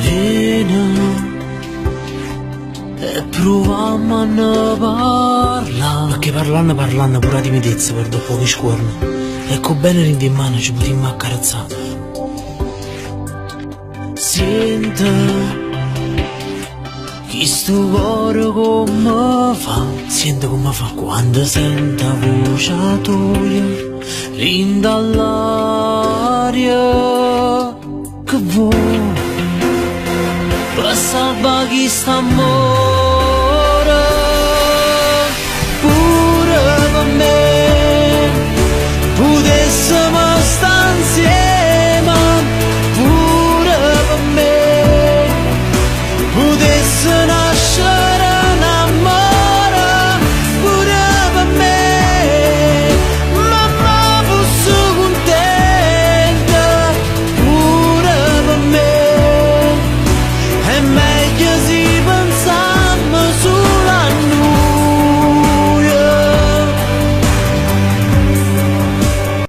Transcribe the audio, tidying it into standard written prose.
Vieni e proviamo a ne parlare. Perché parlando pure la timidezza per dopo che scorno. Ecco bene rinti in mano ci potremmo accarezzare. Senti chi sto cuore come fa. Senti come fa quando sento la voce tua rinda all'aria che vuoi. Per salvare chi sta morendo.